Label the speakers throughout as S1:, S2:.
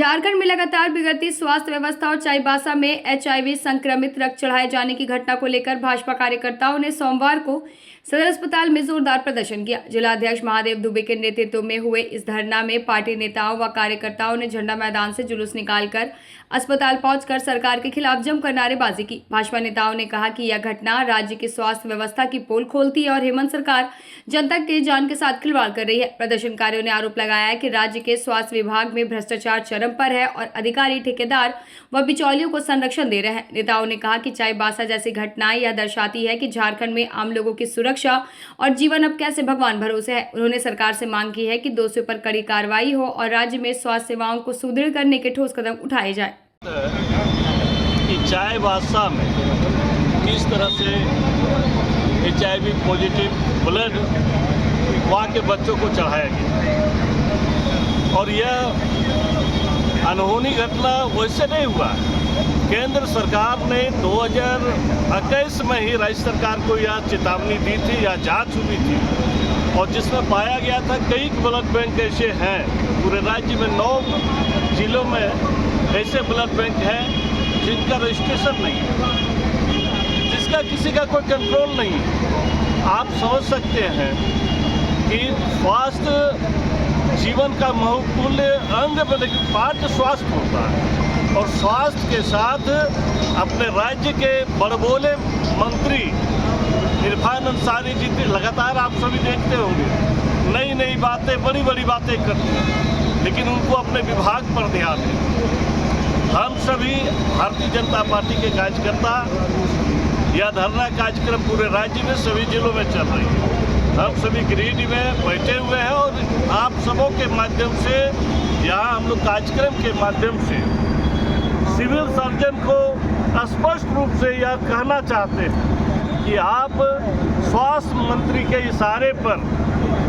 S1: झारखंड में लगातार बिगड़ती स्वास्थ्य व्यवस्था और चाईबासा में एचआईवी संक्रमित रक्त चढ़ाए जाने की घटना को लेकर भाजपा कार्यकर्ताओं ने सोमवार को सदर अस्पताल में जोरदार प्रदर्शन किया। जिलाध्यक्ष महादेव दुबे के नेतृत्व में हुए इस धरना में पार्टी नेताओं व कार्यकर्ताओं ने झंडा मैदान से जुलूस निकालकर अस्पताल पहुंचकर सरकार के खिलाफ जमकर नारेबाजी की। भाजपा नेताओं ने कहा कि यह घटना राज्य की स्वास्थ्य व्यवस्था की पोल खोलती है और हेमंत सरकार जनता के जान के साथ खिलवाड़ कर रही है। प्रदर्शनकारियों ने आरोप लगाया है कि राज्य के स्वास्थ्य विभाग में भ्रष्टाचार चरम पर है और अधिकारी, ठेकेदार व बिचौलियों को संरक्षण दे रहे हैं। नेताओं ने कहा कि चाईबासा जैसी घटनाएं यह दर्शाती है कि झारखंड में आम लोगों की सुरक्षा और जीवन अब कैसे भगवान भरोसे है। उन्होंने सरकार से मांग की है कि दोषियों पर कड़ी कार्रवाई हो और राज्य में स्वास्थ्य सेवाओं को सुदृढ़ करने के ठोस कदम उठाए जाए।
S2: कि चाईबासा में किस तरह से HIV पॉजिटिव ब्लड वहाँ के बच्चों को चढ़ाया गया और यह अनहोनी घटना वैसे नहीं हुआ। केंद्र सरकार ने 2021 में ही राज्य सरकार को यह चेतावनी दी थी या जांच हुई थी और जिसमें पाया गया था कई ब्लड बैंक ऐसे हैं, पूरे राज्य में 9 जिलों में ऐसे ब्लड बैंक हैं जिनका रजिस्ट्रेशन नहीं है, जिसका किसी का कोई कंट्रोल नहीं है। आप समझ सकते हैं कि स्वास्थ्य जीवन का महत्वपूर्ण अंग पार्ट स्वास्थ्य होता है और स्वास्थ्य के साथ अपने राज्य के बड़बोले मंत्री इरफान अंसारी जी लगातार आप सभी देखते होंगे नई नई बातें, बड़ी बड़ी बातें करते हैं, लेकिन उनको अपने विभाग पर ध्यान है। हम सभी भारतीय जनता पार्टी के कार्यकर्ता यह धरना कार्यक्रम पूरे राज्य में सभी जिलों में चल रही है। हम सभी गिरिडीह में बैठे हुए हैं और आप सबों के माध्यम से यहाँ हम लोग कार्यक्रम के माध्यम से सिविल सर्जन को स्पष्ट रूप से यह कहना चाहते हैं कि आप स्वास्थ्य मंत्री के इशारे पर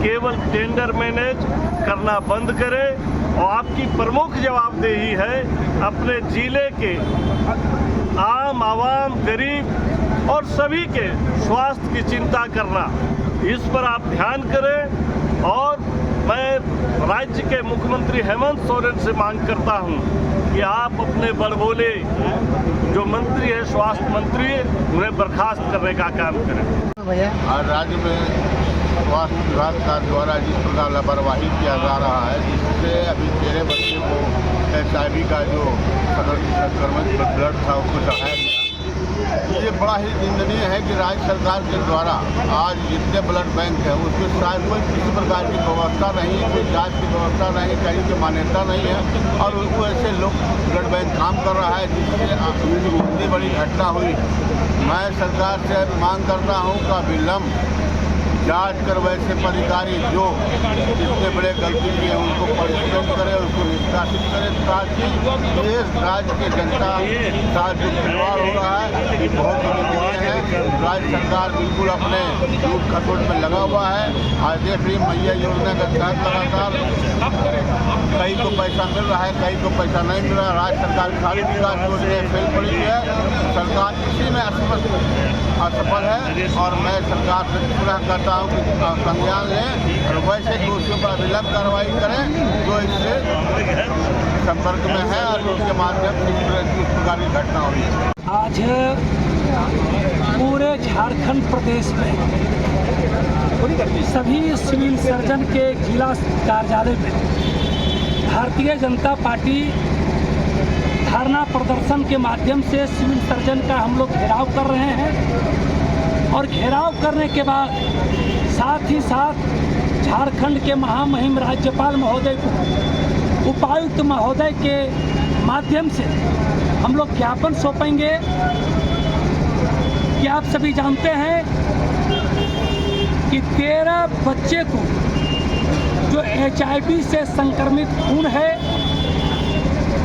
S2: केवल टेंडर मैनेज करना बंद करें और आपकी प्रमुख जवाबदेही है अपने जिले के आम आवाम, गरीब और सभी के स्वास्थ्य की चिंता करना। इस पर आप ध्यान करें और मैं राज्य के मुख्यमंत्री हेमंत सोरेन से मांग करता हूं कि आप अपने बड़बोले जो मंत्री है स्वास्थ्य मंत्री उन्हें बर्खास्त करने का काम करें।
S3: और राज्य में स्वास्थ्य विभाग का द्वारा जिस प्रकार लापरवाही किया जा रहा है, जिससे अभी 13 बच्चे को HIV का जो संक्रमित ब्लड था उसको चढ़ाया गया। ये बड़ा ही निंदनीय है कि राज्य सरकार के द्वारा आज जितने ब्लड बैंक हैं उसमें शायद कोई किसी प्रकार की व्यवस्था नहीं है, कोई जांच की व्यवस्था नहीं, कहीं की मान्यता नहीं है और उनको ऐसे लोग ब्लड बैंक काम कर रहा है जिससे इतनी बड़ी घटना हुई। मैं सरकार से मांग करता हूँ कि विलम्ब जांच कर वैसे अधिकारी जो इतने बड़े गलती किए हैं उनको पनिशमेंट करे, उनको निष्कासित करे ताकि देश राज्य की जनता का जो खिलवाड़ हो रहा है ये बहुत निंदनीय है। राज्य सरकार बिल्कुल अपने दूध खटोट में लगा हुआ है। आज देख रही मैया योजना के तहत लगातार कई को पैसा मिल रहा है, कई को पैसा नहीं मिल रहा है। राज्य सरकार खाली विकास योजनाएं फेल पड़ी है, सरकार इसी में असफल है और मैं सरकार से पुनः कहता हूँ कि संज्ञान लें और वैसे दोषियों पर विलम्ब कार्रवाई करें जो इससे संपर्क में है और उसके माध्यम से इस प्रकार की घटना हुई है।
S4: आज पूरे झारखंड प्रदेश में सभी सिविल सर्जन के जिला कार्यालय में भारतीय जनता पार्टी धरना प्रदर्शन के माध्यम से सिविल सर्जन का हम लोग घेराव कर रहे हैं और घेराव करने के बाद साथ ही साथ झारखंड के महामहिम राज्यपाल महोदय को उपायुक्त महोदय के माध्यम से हम लोग ज्ञापन सौंपेंगे कि आप सभी जानते हैं कि 13 बच्चे को जो HIV से संक्रमित खून है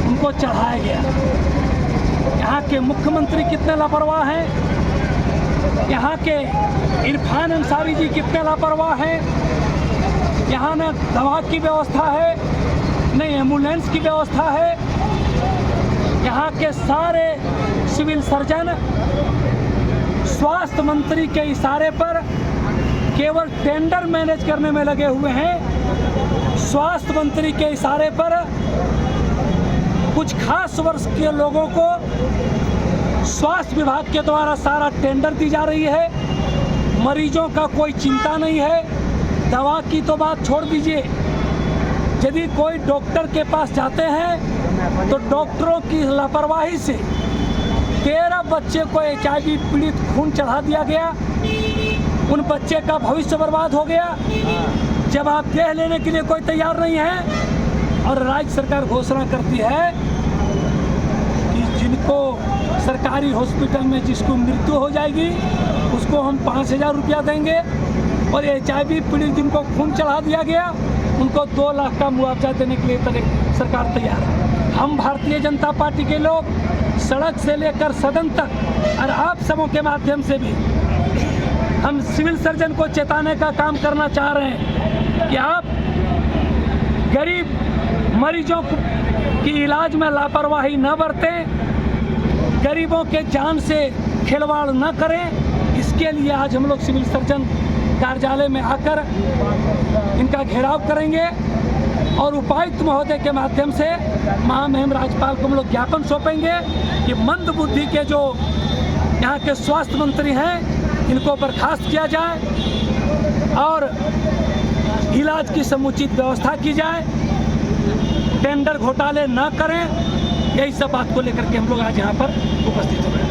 S4: उनको चढ़ाया गया। यहाँ के मुख्यमंत्री कितने लापरवाह हैं, यहाँ के इरफान अंसारी जी कितने लापरवाह हैं। यहाँ न दवा की व्यवस्था है, न एम्बुलेंस की व्यवस्था है। यहाँ के सारे सिविल सर्जन स्वास्थ्य मंत्री के इशारे पर केवल टेंडर मैनेज करने में लगे हुए हैं। स्वास्थ्य मंत्री के इशारे पर कुछ खास वर्ष के लोगों को स्वास्थ्य विभाग के द्वारा सारा टेंडर दी जा रही है। मरीजों का कोई चिंता नहीं है। दवा की तो बात छोड़ दीजिए, यदि कोई डॉक्टर के पास जाते हैं तो डॉक्टरों की लापरवाही से 13 बच्चे को HIV पीड़ित खून चढ़ा दिया गया। उन बच्चे का भविष्य बर्बाद हो गया। जब आप देह लेने के लिए कोई तैयार नहीं है और राज्य सरकार घोषणा करती है कि जिनको सरकारी हॉस्पिटल में जिसको मृत्यु हो जाएगी उसको हम 5,000 रुपया देंगे, और HIV पीड़ित जिनको खून चढ़ा दिया गया उनको 2 लाख का मुआवजा देने के लिए सरकार तैयार है। हम भारतीय जनता पार्टी के लोग सड़क से लेकर सदन तक और आप सबों के माध्यम से भी हम सिविल सर्जन को चेताने का काम करना चाह रहे हैं कि आप गरीब मरीजों की इलाज में लापरवाही न बरतें, गरीबों के जान से खिलवाड़ न करें। इसके लिए आज हम लोग सिविल सर्जन कार्यालय में आकर इनका घेराव करेंगे और उपायुक्त महोदय के माध्यम से महामहिम राज्यपाल को हम लोग ज्ञापन सौंपेंगे कि मंद बुद्धि के जो यहाँ के स्वास्थ्य मंत्री हैं इनको बर्खास्त किया जाए और इलाज की समुचित व्यवस्था की जाए, टेंडर घोटाले न करें। यही सब बात को लेकर के हम लोग आज यहाँ पर उपस्थित हो रहे हैं।